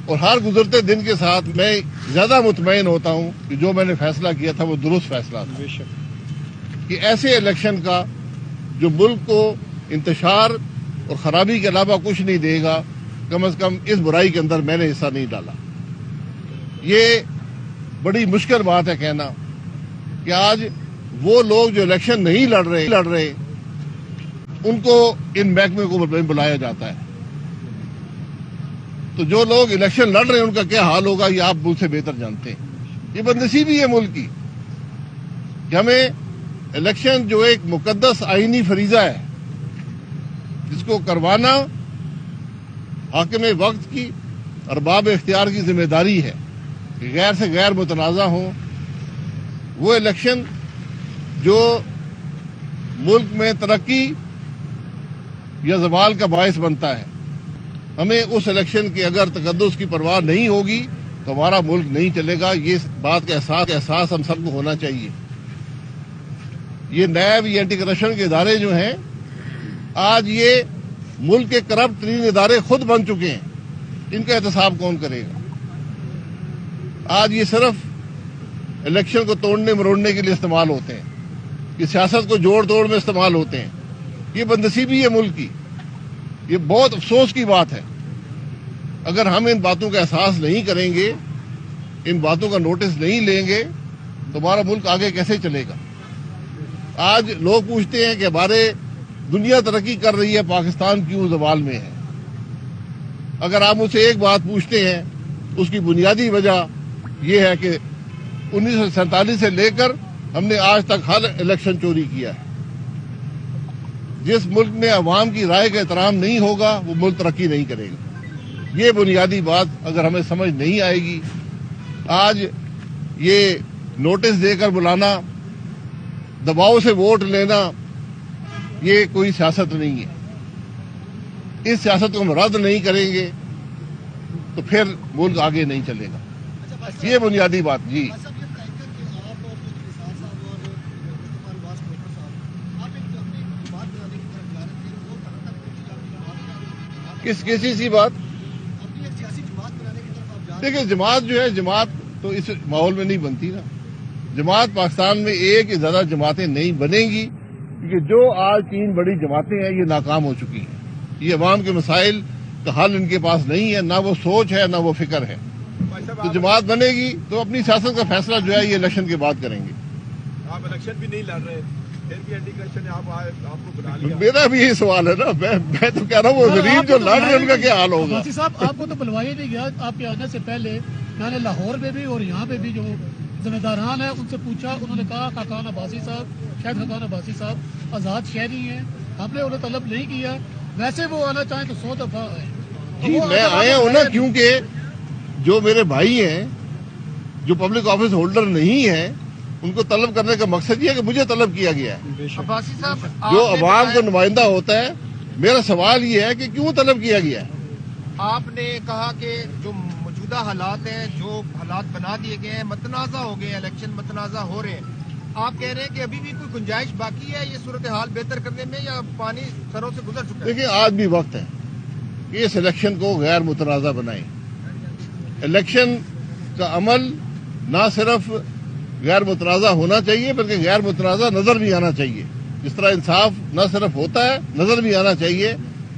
اور ہر گزرتے دن کے ساتھ میں زیادہ مطمئن ہوتا ہوں کہ جو میں نے فیصلہ کیا تھا وہ درست فیصلہ تھا کہ ایسے الیکشن کا جو ملک کو انتشار اور خرابی کے علاوہ کچھ نہیں دے گا، کم از کم اس برائی کے اندر میں نے حصہ نہیں ڈالا۔ یہ بڑی مشکل بات ہے کہنا کہ آج وہ لوگ جو الیکشن نہیں لڑ رہے ان کو ان محکمے کو بلایا جاتا ہے، تو جو لوگ الیکشن لڑ رہے ہیں ان کا کیا حال ہوگا یہ آپ مجھ سے بہتر جانتے ہیں۔ یہ بدنصیبی ہے ملک کی کہ ہمیں الیکشن جو ایک مقدس آئینی فریضہ ہے جس کو کروانا حاکم وقت کی، ارباب اختیار کی ذمہ داری ہے کہ غیر سے غیر متنازع ہوں، وہ الیکشن جو ملک میں ترقی یا زوال کا باعث بنتا ہے، ہمیں اس الیکشن کی اگر تقدس کی پرواہ نہیں ہوگی تو ہمارا ملک نہیں چلے گا۔ یہ بات کا احساس ہم سب کو ہونا چاہیے۔ یہ نیب یہ اینٹی کرپشن کے ادارے جو ہیں آج یہ ملک کے کرپٹ ترین ادارے خود بن چکے ہیں، ان کا احتساب کون کرے گا؟ آج یہ صرف الیکشن کو توڑنے مروڑنے کے لیے استعمال ہوتے ہیں، یہ سیاست کو جوڑ توڑ میں استعمال ہوتے ہیں۔ یہ بدنصیبی ہے ملک کی، یہ بہت افسوس کی بات ہے۔ اگر ہم ان باتوں کا احساس نہیں کریں گے، ان باتوں کا نوٹس نہیں لیں گے تو ہمارا ملک آگے کیسے چلے گا؟ آج لوگ پوچھتے ہیں کہ ہمارے دنیا ترقی کر رہی ہے، پاکستان کیوں زوال میں ہے؟ اگر آپ مجھ سے ایک بات پوچھتے ہیں، اس کی بنیادی وجہ یہ ہے کہ 1947 سے لے کر ہم نے آج تک ہر الیکشن چوری کیا ہے۔ جس ملک میں عوام کی رائے کا احترام نہیں ہوگا وہ ملک ترقی نہیں کرے گا۔ یہ بنیادی بات اگر ہمیں سمجھ نہیں آئے گی، آج یہ نوٹس دے کر بلانا، دباؤ سے ووٹ لینا، یہ کوئی سیاست نہیں ہے۔ اس سیاست کو ہم رد نہیں کریں گے تو پھر ملک آگے نہیں چلے گا۔ یہ بنیادی بات۔ جی کس چیز کی بات؟ دیکھیں جماعت جو ہے، جماعت تو اس ماحول میں نہیں بنتی نا۔ جماعت پاکستان میں ایک یا زیادہ جماعتیں نہیں بنیں گی، کیونکہ جو آج 3 بڑی جماعتیں ہیں یہ ناکام ہو چکی ہیں۔ یہ عوام کے مسائل کا حل ان کے پاس نہیں ہے، نہ وہ سوچ ہے نہ وہ فکر ہے۔ تو جماعت بنے گی تو اپنی سیاست کا فیصلہ جو ہے یہ الیکشن کے بعد کریں گے۔ آپ الیکشن بھی نہیں لڑ رہے، پھر بھی اینٹی کرپشن نے آپ کو بنا لیا۔ میرا بھی یہی سوال ہے نا، میں تو کہہ رہا ہوں وہ غریب جو لڑ رہے ہیں ان کا کیا حال ہوگا؟ عباسی صاحب آپ کو تو بلوایا نہیں گیا، آپ کے آنے سے پہلے میں نے لاہور میں بھی اور یہاں پہ بھی جو ذمہ داران ہیں ان سے پوچھا، انہوں نے کہا خاقان عباسی صاحب، شاید خاقان عباسی صاحب آزاد شہری ہیں، ہم نے انہیں طلب نہیں کیا۔ ویسے وہ آنا چاہیں تو 100 دفعہ آئے۔ جی میں آیا ہوں نا، کیونکہ جو میرے بھائی ہیں جو پبلک آفس ہولڈر نہیں ہیں ان کو طلب کرنے کا مقصد یہ ہے کہ مجھے طلب کیا گیا ہے۔ عباسی صاحب جو عوام کا نمائندہ ہوتا ہے، میرا سوال یہ ہے کہ کیوں طلب کیا گیا ہے؟ آپ نے کہا کہ جو موجودہ حالات ہیں، جو حالات بنا دیے گئے ہیں، متنازع ہو گئے ہیں، الیکشن متنازع ہو رہے ہیں، آپ کہہ رہے ہیں کہ ابھی بھی کوئی گنجائش باقی ہے یہ صورتحال بہتر کرنے میں، یا پانی سروں سے گزر چکا ہے؟ دیکھیں آج بھی وقت ہے کہ اس الیکشن کو غیر متنازع بنائیں۔ الیکشن کا عمل نہ صرف غیر متنازع ہونا چاہیے بلکہ غیر متنازع نظر بھی آنا چاہیے۔ جس طرح انصاف نہ صرف ہوتا ہے، نظر بھی آنا چاہیے۔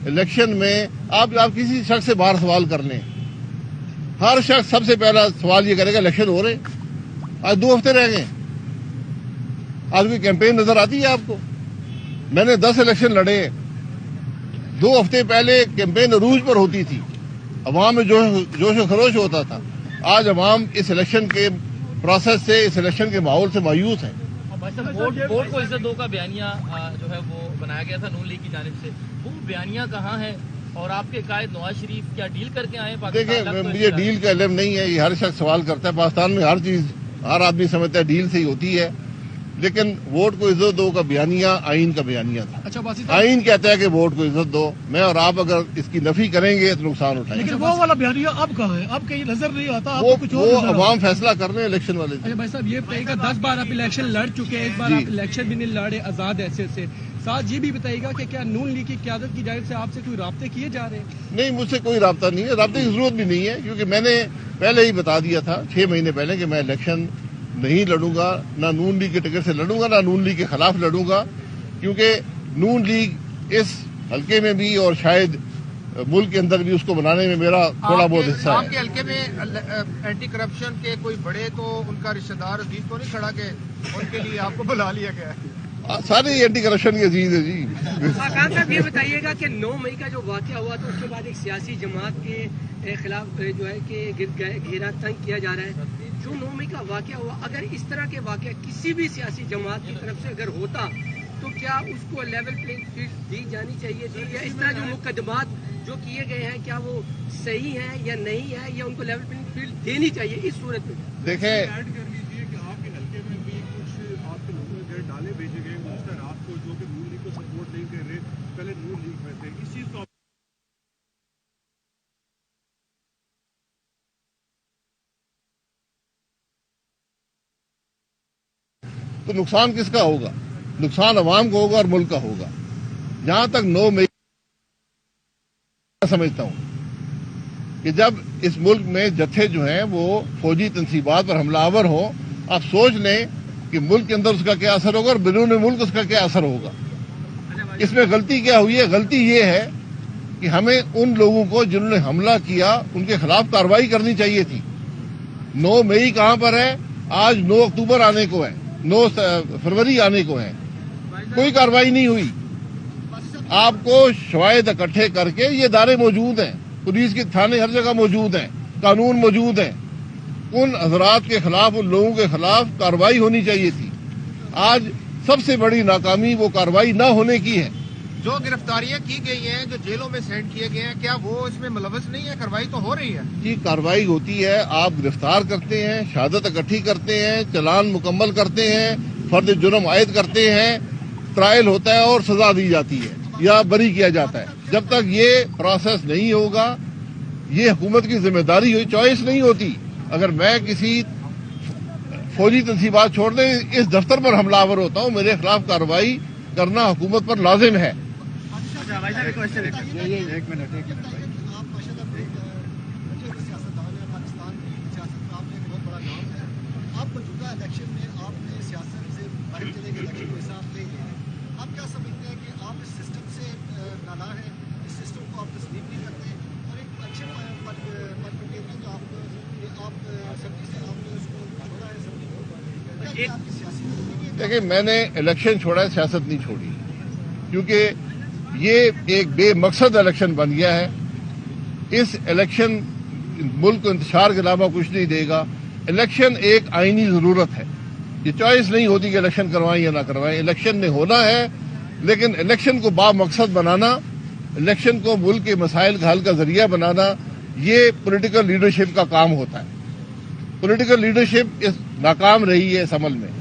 الیکشن میں آپ کسی شخص سے باہر سوال کر لیں، ہر شخص سب سے پہلا سوال یہ کرے گا الیکشن ہو رہے آج 2 ہفتے رہ گئے، آج کوئی کیمپین نظر آتی ہے آپ کو؟ میں نے 10 الیکشن لڑے، 2 ہفتے پہلے کیمپین عروج پر ہوتی تھی، عوام میں جوش و خروش ہوتا تھا۔ آج عوام اس الیکشن کے پروسیس سے، اس الیکشن کے ماحول سے مایوس ہیں۔ ووٹ کو عزت دو کا بیانیہ جو ہے وہ بنایا گیا تھا نون لیگ کی جانب سے، وہ بیانیہ کہاں ہے؟ اور آپ کے قائد نواز شریف کیا ڈیل کر کے آئے ہیں؟ دیکھیں مجھے ڈیل کا علم نہیں ہے، یہ ہر شخص سوال کرتا ہے۔ پاکستان میں ہر چیز ہر آدمی سمجھتا ہے ڈیل سے ہی ہوتی ہے۔ لیکن ووٹ کو عزت دو کا بیانیہ آئین کا بیانیہ تھا. اچھا باسی صاحب، آئین کہتا ہے کہ ووٹ کو عزت دو. میں اور آپ اگر اس کی نفی کریں گے تو نقصان اٹھائیں گے. لیکن وہ والا بیانیہ اب کہاں ہے؟ اب کہیں نظر نہیں آتا. آپ وہ کو کچھ اور نظر آتا ہے. عوام فیصلہ کر رہے ہیں الیکشن والے. اچھا بھائی صاحب، یہ بتائیے گا 10 بار آپ الیکشن لڑ چکے ہیں، ایک بار جی. آپ الیکشن بھی نہیں لڑے آزاد حیثیت سے. ساتھ یہ بھی بتائیے گا کہ کیا نون لیگ کی قیادت کی جانب سے آپ سے کوئی رابطے کیے جا رہے ہیں؟ نہیں، مجھ سے کوئی رابطہ نہیں ہے. رابطے کی ضرورت بھی نہیں ہے، کیونکہ میں نے پہلے ہی بتا دیا تھا 6 مہینے پہلے کہ میں الیکشن نہیں لڑوں گا. نہ نون لیگ کے ٹکٹ سے لڑوں گا، نہ نون لیگ کے خلاف لڑوں گا، کیونکہ نون لیگ اس حلقے میں بھی اور شاید ملک کے اندر بھی اس کو بنانے میں میرا تھوڑا بہت حصہ آپ ہے. کے حلقے میں اینٹی کرپشن کے کوئی بڑے تو ان کا رشتہ دار عزیز تو نہیں کھڑا کہ ان کے لیے آپ کو بلا لیا گیا ہے؟ سارے اینٹی کرپشن کی عزیز ہے جی. خاقان صاحب یہ بتائیے گا کہ 9 مئی کا جو واقعہ ہوا تو اس کے بعد ایک سیاسی جماعت کے خلاف جو ہے کہ گھیرا تنگ کیا جا رہا ہے. جو 9 مئی کا واقعہ ہوا، اگر اس طرح کے واقعہ کسی بھی سیاسی جماعت کی طرف سے اگر ہوتا تو کیا اس کو لیول پلینگ فیلڈ دی جانی چاہیے تھی، یا اس طرح جو مقدمات جو کیے گئے ہیں کیا وہ صحیح ہیں یا نہیں ہے، یا ان کو لیول پلینگ فیلڈ دینی چاہیے اس صورت میں؟ دیکھیں، ایڈ کر لیجیے کہ آپ کے حلقے میں بھی کچھ آپ کے لوگوں کے ڈالے بھیجے گئے گزشتہ رات کو جو کہ نون لیگ کو سپورٹ نہیں کر رہے، پہلے نون لیگ میں تھے. اس چیز کو تو نقصان کس کا ہوگا؟ نقصان عوام کو ہوگا اور ملک کا ہوگا. جہاں تک 9 مئی سمجھتا ہوں کہ جب اس ملک میں جتھے جو ہیں وہ فوجی تنصیبات پر حملہ آور ہوں، آپ سوچ لیں کہ ملک کے اندر اس کا کیا اثر ہوگا اور بیرون ملک اس کا کیا اثر ہوگا. اس میں غلطی کیا ہوئی ہے؟ غلطی یہ ہے کہ ہمیں ان لوگوں کو جنہوں نے حملہ کیا ان کے خلاف کارروائی کرنی چاہیے تھی. 9 مئی کہاں پر ہے؟ آج 9 اکتوبر آنے کو ہے، 9 فروری آنے کو ہے. کوئی کارروائی نہیں ہوئی. آپ کو شواہد اکٹھے کر کے یہ ادارے موجود ہیں، پولیس کے تھانے ہر جگہ موجود ہیں، قانون موجود ہیں. ان حضرات کے خلاف، ان لوگوں کے خلاف کارروائی ہونی چاہیے تھی. آج سب سے بڑی ناکامی وہ کارروائی نہ ہونے کی ہے. جو گرفتاریاں کی گئی ہیں، جو جیلوں میں سینڈ کیے گئے ہیں، کیا وہ اس میں ملوث نہیں ہے؟ کارروائی تو ہو رہی ہے. جی، کارروائی ہوتی ہے. آپ گرفتار کرتے ہیں، شہادت اکٹھی کرتے ہیں، چلان مکمل کرتے ہیں، فرد جرم عائد کرتے ہیں، ٹرائل ہوتا ہے اور سزا دی جاتی ہے یا بری کیا جاتا ہے. جب تک یہ پروسیس نہیں ہوگا، یہ حکومت کی ذمہ داری ہوئی، چوائس نہیں ہوتی. اگر میں کسی فوجی تنصیبات چھوڑ دیں اس دفتر پر حملہ آور ہوتا ہوں، میرے خلاف کارروائی کرنا حکومت پر لازم ہے. آپ موجودہ الیکشن میں آپ نے سیاست سے باہر چلے گئے، الیکشن کو حساب نہیں لیا. آپ کیا سمجھتے ہیں کہ آپ اس سسٹم سے نالا ہیں، اس سسٹم کو آپ تسلیم نہیں کرتے، اور ایک اچھے پرپیٹیٹر جو آپ اسمبلی سے آپ نے اس کو چھوڑا ہے اسمبلی کو، کیا آپ کی سیاسی زندگی ہے؟ دیکھیں، میں نے الیکشن چھوڑا ہے، سیاست نہیں چھوڑی، کیونکہ یہ ایک بے مقصد الیکشن بن گیا ہے. اس الیکشن ملک کو انتشار کے علاوہ کچھ نہیں دے گا. الیکشن ایک آئینی ضرورت ہے. یہ چوائس نہیں ہوتی کہ الیکشن کروائیں یا نہ کروائیں. الیکشن نے ہونا ہے، لیکن الیکشن کو با مقصد بنانا، الیکشن کو ملک کے مسائل کا حل کا ذریعہ بنانا، یہ پولیٹیکل لیڈرشپ کا کام ہوتا ہے. پولیٹیکل لیڈرشپ ناکام رہی ہے اس عمل میں.